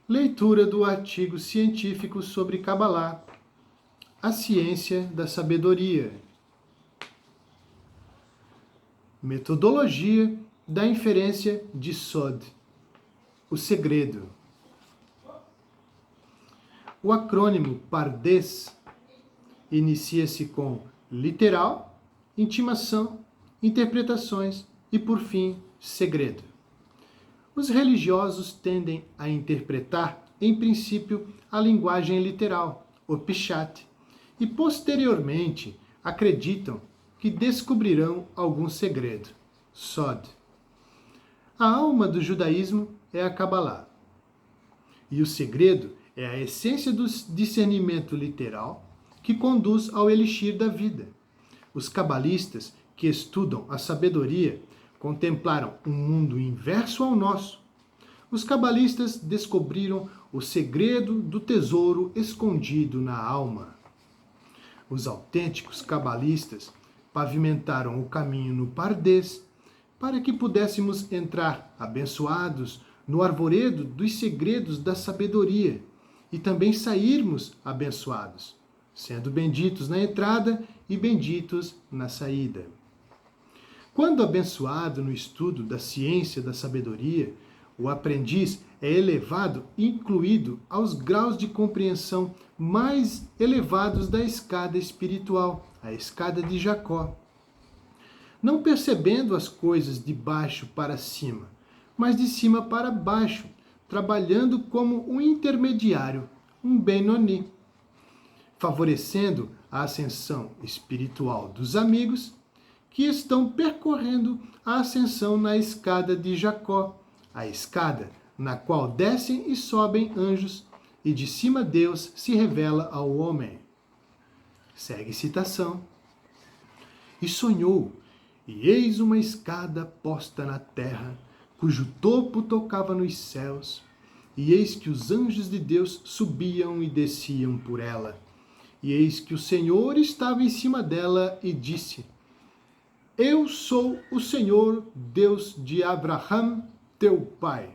Leitura do artigo científico sobre Kabbalah, a ciência da sabedoria. Metodologia da inferência de Sod, o segredo. O acrônimo Pardes inicia-se com literal, intimação, interpretações e, por fim, segredo. Os religiosos tendem a interpretar, em princípio, a linguagem literal, o Pishat, e posteriormente acreditam que descobrirão algum segredo, Sod. A alma do judaísmo é a Kabbalah. E o segredo é a essência do discernimento literal que conduz ao elixir da vida. Os cabalistas que estudam a sabedoria contemplaram um mundo inverso ao nosso. Os cabalistas descobriram o segredo do tesouro escondido na alma. Os autênticos cabalistas pavimentaram o caminho no Pardes para que pudéssemos entrar abençoados no arvoredo dos segredos da sabedoria e também sairmos abençoados, sendo benditos na entrada e benditos na saída. Quando abençoado no estudo da ciência da sabedoria, o aprendiz é elevado, incluído aos graus de compreensão mais elevados da escada espiritual, a escada de Jacó. Não percebendo as coisas de baixo para cima, mas de cima para baixo, trabalhando como um intermediário, um Benoni, favorecendo a ascensão espiritual dos amigos que estão percorrendo a ascensão na escada de Jacó, a escada na qual descem e sobem anjos, e de cima Deus se revela ao homem. Segue citação. E sonhou, e eis uma escada posta na terra, cujo topo tocava nos céus, e eis que os anjos de Deus subiam e desciam por ela. E eis que o Senhor estava em cima dela e disse: Eu sou o Senhor, Deus de Abraham, teu pai,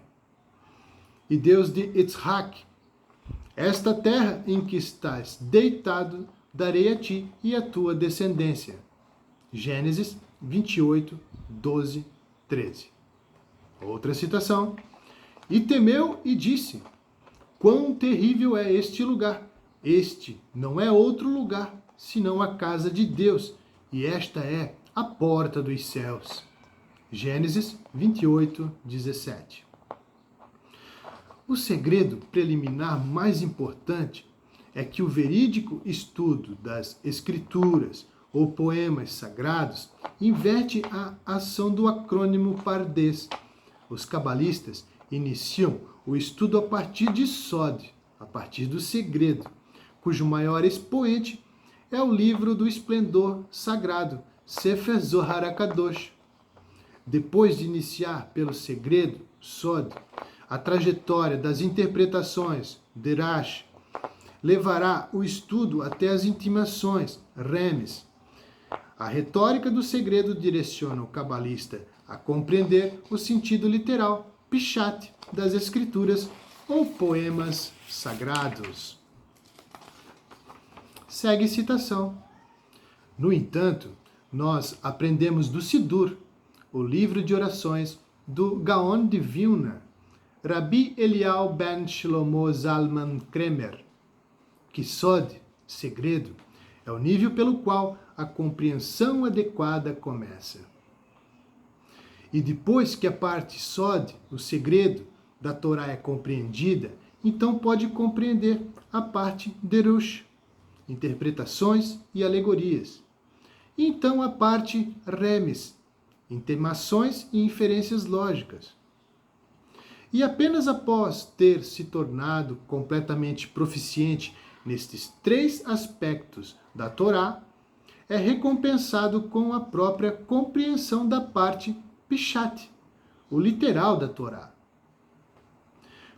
e Deus de Isaac. Esta terra em que estás deitado, darei a ti e à tua descendência. Gênesis 28, 12, 13. Outra citação. E temeu e disse: Quão terrível é este lugar! Este não é outro lugar, senão a casa de Deus, e esta é a porta dos céus. Gênesis 28, 17. O segredo preliminar mais importante é que o verídico estudo das escrituras ou poemas sagrados inverte a ação do acrônimo Pardes. Os cabalistas iniciam o estudo a partir de Sod, a partir do segredo, cujo maior expoente é o livro do esplendor sagrado, Sefer Zohar HaKadosh. Depois de iniciar pelo segredo, Sod, a trajetória das interpretações, Derash, levará o estudo até as intimações, Remes. A retórica do segredo direciona o cabalista a compreender o sentido literal, Pishat, das escrituras ou poemas sagrados. Segue citação. No entanto, nós aprendemos do Sidur, o livro de orações do Gaon de Vilna, Rabi Eliyahu ben Shlomo Zalman Kremer, que Sod, segredo, é o nível pelo qual a compreensão adequada começa. E depois que a parte Sod, o segredo, da Torá é compreendida, então pode compreender a parte Derush, interpretações e alegorias. E então a parte Remes, intimações e inferências lógicas. E apenas após ter se tornado completamente proficiente nestes três aspectos da Torá, é recompensado com a própria compreensão da parte Pishat, o literal da Torá.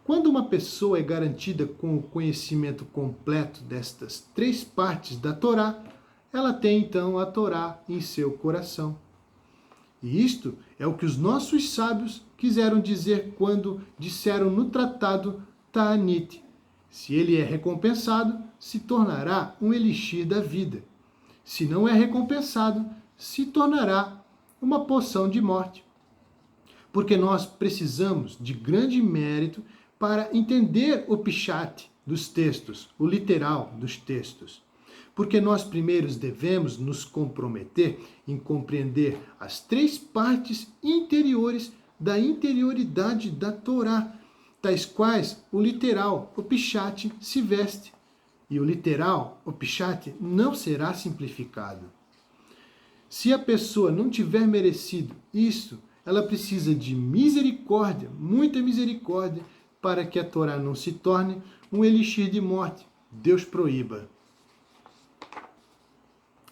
Quando uma pessoa é garantida com o conhecimento completo destas três partes da Torá, ela tem então a Torá em seu coração. E isto é o que os nossos sábios quiseram dizer quando disseram no tratado ta'anit. Se ele é recompensado, se tornará um elixir da vida. Se não é recompensado, se tornará uma poção de morte. Porque nós precisamos de grande mérito para entender o pshat dos textos, o literal dos textos. Porque nós primeiros devemos nos comprometer em compreender as 3 partes interiores da interioridade da Torá, tais quais o literal, o pshat, se veste. E o literal, o pshat, não será simplificado. Se a pessoa não tiver merecido isso, ela precisa de misericórdia, muita misericórdia, para que a Torá não se torne um elixir de morte. Deus proíba.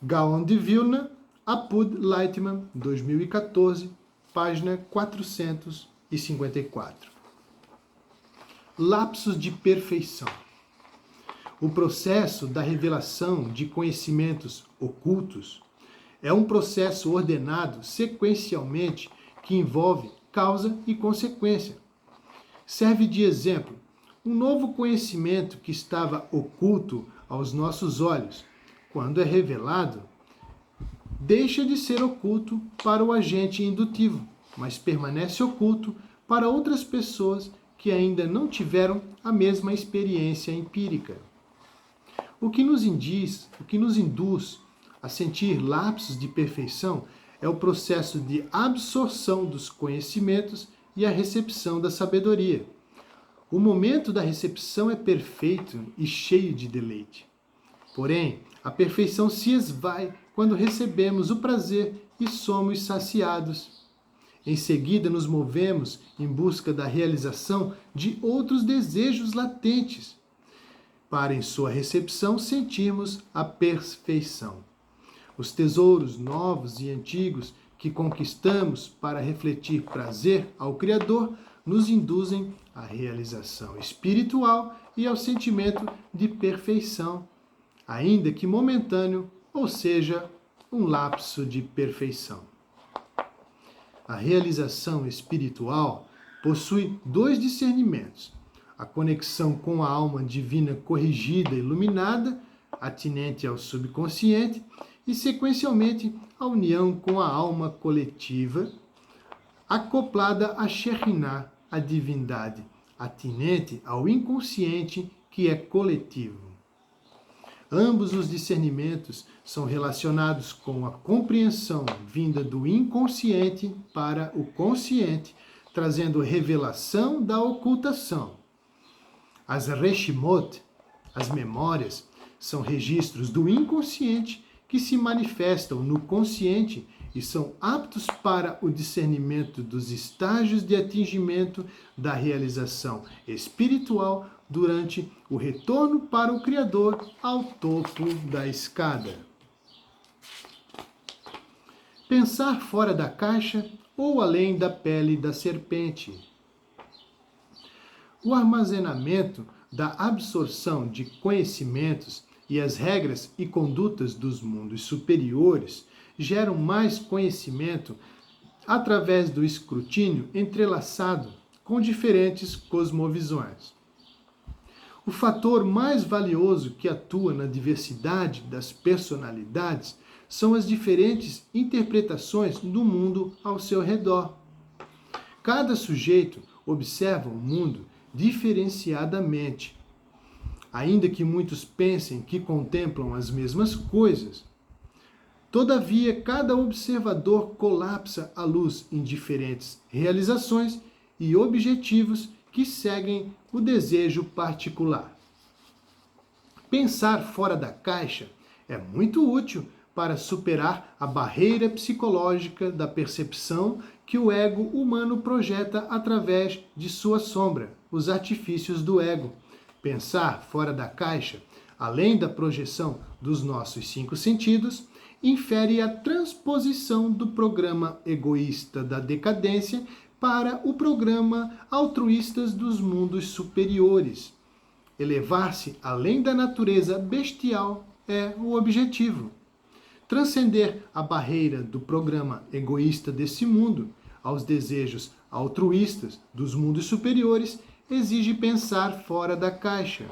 Gaon de Vilna, Apud Leitman, 2014, página 454. Lapsos de perfeição. O processo da revelação de conhecimentos ocultos é um processo ordenado sequencialmente que envolve causa e consequência. Serve de exemplo um novo conhecimento que estava oculto aos nossos olhos. Quando é revelado, deixa de ser oculto para o agente indutivo, mas permanece oculto para outras pessoas que ainda não tiveram a mesma experiência empírica. O que nos induz a sentir lapsos de perfeição é o processo de absorção dos conhecimentos e a recepção da sabedoria. O momento da recepção é perfeito e cheio de deleite. Porém, a perfeição se esvai quando recebemos o prazer e somos saciados. Em seguida, nos movemos em busca da realização de outros desejos latentes, para em sua recepção sentirmos a perfeição. Os tesouros novos e antigos que conquistamos para refletir prazer ao Criador nos induzem à realização espiritual e ao sentimento de perfeição, ainda que momentâneo, ou seja, um lapso de perfeição. A realização espiritual possui 2 discernimentos: a conexão com a alma divina corrigida e iluminada, atinente ao subconsciente, e sequencialmente a união com a alma coletiva, acoplada a Shekhinah, a divindade, atinente ao inconsciente que é coletivo. Ambos os discernimentos são relacionados com a compreensão vinda do inconsciente para o consciente, trazendo revelação da ocultação. As Reshimot, as memórias, são registros do inconsciente que se manifestam no consciente e são aptos para o discernimento dos estágios de atingimento da realização espiritual durante o retorno para o Criador ao topo da escada. Pensar fora da caixa ou além da pele da serpente. O armazenamento da absorção de conhecimentos e as regras e condutas dos mundos superiores geram mais conhecimento através do escrutínio entrelaçado com diferentes cosmovisões. O fator mais valioso que atua na diversidade das personalidades são as diferentes interpretações do mundo ao seu redor. Cada sujeito observa o mundo diferenciadamente. Ainda que muitos pensem que contemplam as mesmas coisas, todavia cada observador colapsa a luz em diferentes realizações e objetivos que seguem o desejo particular. Pensar fora da caixa é muito útil para superar a barreira psicológica da percepção que o ego humano projeta através de sua sombra, os artifícios do ego. Pensar fora da caixa, além da projeção dos nossos 5 sentidos, infere a transposição do programa egoísta da decadência para o programa altruístas dos mundos superiores. Elevar-se além da natureza bestial é o objetivo. Transcender a barreira do programa egoísta desse mundo aos desejos altruístas dos mundos superiores exige pensar fora da caixa.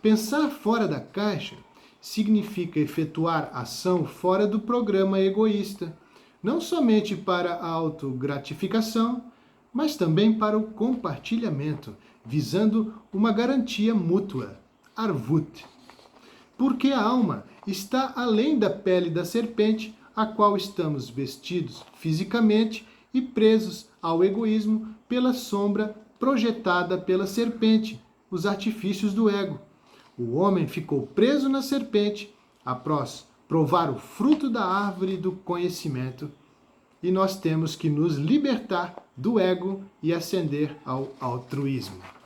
Pensar fora da caixa significa efetuar ação fora do programa egoísta, não somente para a autogratificação, mas também para o compartilhamento, visando uma garantia mútua, arvut. Porque a alma está além da pele da serpente, a qual estamos vestidos fisicamente e presos ao egoísmo pela sombra projetada pela serpente, os artifícios do ego. O homem ficou preso na serpente após provar o fruto da árvore do conhecimento, e nós temos que nos libertar do ego e ascender ao altruísmo.